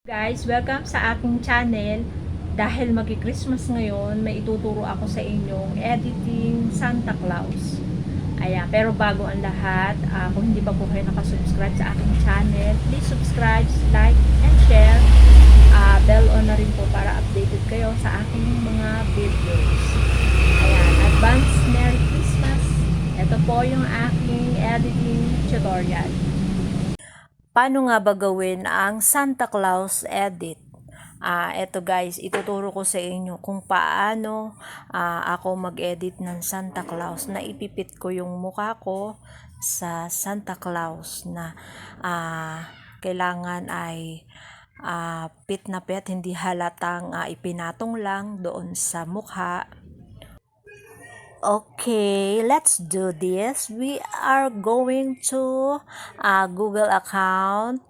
Guys, welcome sa aking channel. Dahil magi-Christmas ngayon, may ituturo ako sa inyong editing Santa Claus. Ayan, pero bago ang lahat, kung hindi pa po kayo nakasubscribe sa aking channel, please subscribe, like, and share. Bell on na rin po para updated kayo sa aking mga videos. Ayan, advance Merry Christmas. Ito po yung aking editing tutorial. Paano nga ba gawin ang Santa Claus edit? Eto guys, ituturo ko sa inyo kung paano ako mag-edit ng Santa Claus na ipipit ko yung mukha ko sa Santa Claus na kailangan ay pit na pit, hindi halatang ipinatong lang doon sa mukha. Okay, let's do this. We are going to Google account.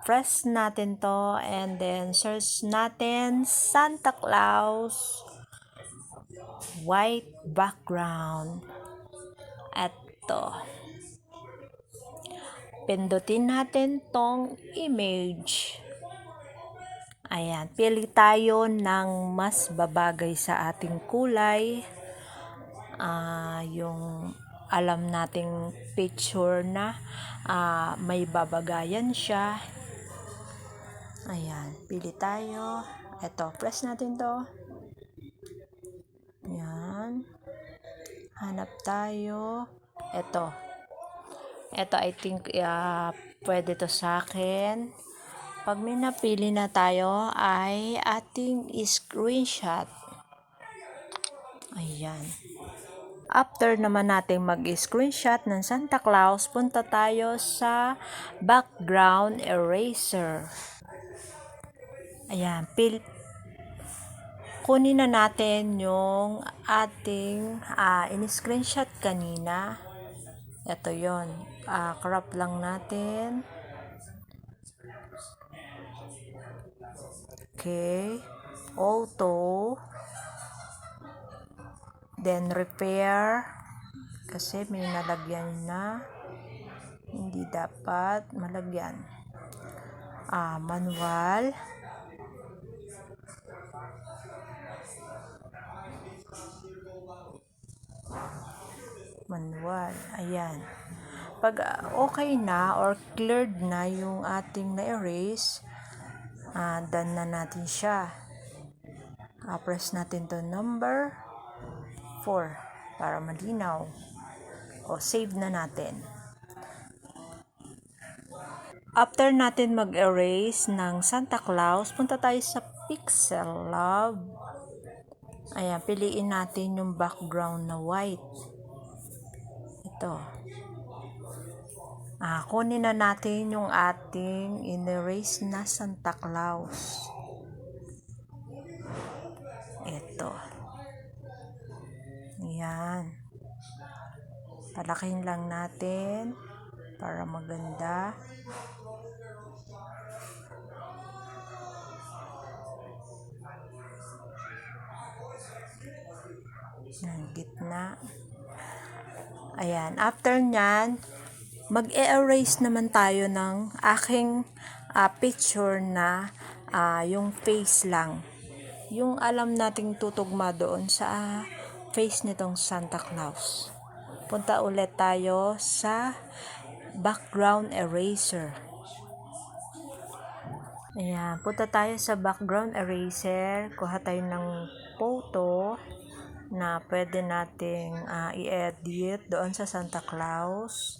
Press natin to and then search natin Santa Claus white background. Eto. Pindutin natin tong image. Ayan, pili tayo ng mas babagay sa ating kulay. Yung alam nating picture na may babagayan siya. Ayan, pili tayo. Ito, press natin to. Ayan. Hanap tayo. Ito I think pwede to sa akin. Pag may napili na tayo ay ating screenshot. Ayan. After naman natin mag-screenshot ng Santa Claus, punta tayo sa background eraser. Ayan, kunin na natin yung ating in-screenshot kanina. Ito yon, crop lang natin. Okay, auto. Then repair kasi may nalagyan na hindi dapat malagyan. Manual. Ayan. Pag okay na or cleared na yung ating na-erase, done na natin siya. Press natin to number 4 para malinaw. O save na natin. After natin mag-erase ng Santa Claus, punta tayo sa Pixellab. Ayan, piliin natin yung background na white. Ito. Kunin na natin yung ating in-erase na Santa Claus. Ito. Ayan. Palakihin lang natin para maganda. Ng gitna. Ayan. After nyan, mag-e-erase naman tayo ng aking picture na yung face lang. Yung alam nating tutugma doon sa face nitong Santa Claus. Punta ulit tayo sa background eraser. Ayan, punta tayo sa background eraser. Kuha tayo ng photo na pwede nating i-edit doon sa Santa Claus.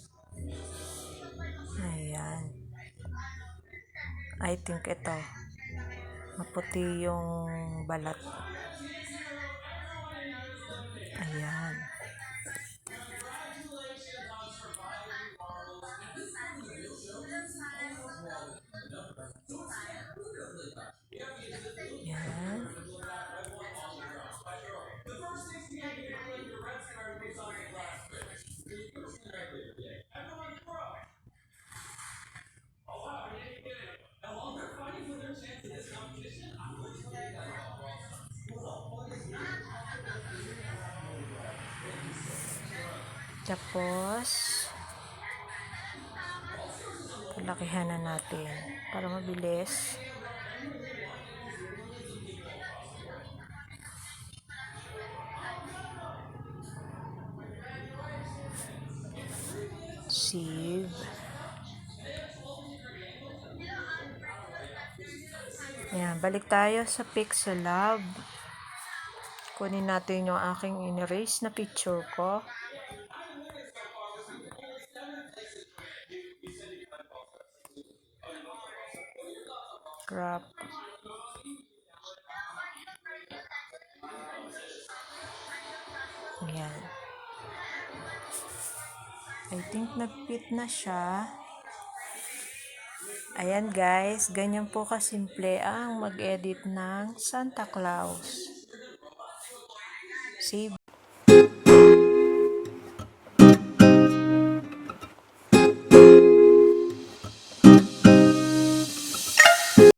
Ayan. I think ito. Maputi yung balat. Ayan. Ayan. Tapos, palakihan na natin para mabilis. save. Ayan, balik tayo sa Pixellab. Kunin natin yung aking in-erase na picture ko. Crop. Ayan. I think nag-fit na siya. Ayan guys, ganyan po kasimple ang mag-edit ng Santa Claus. Save.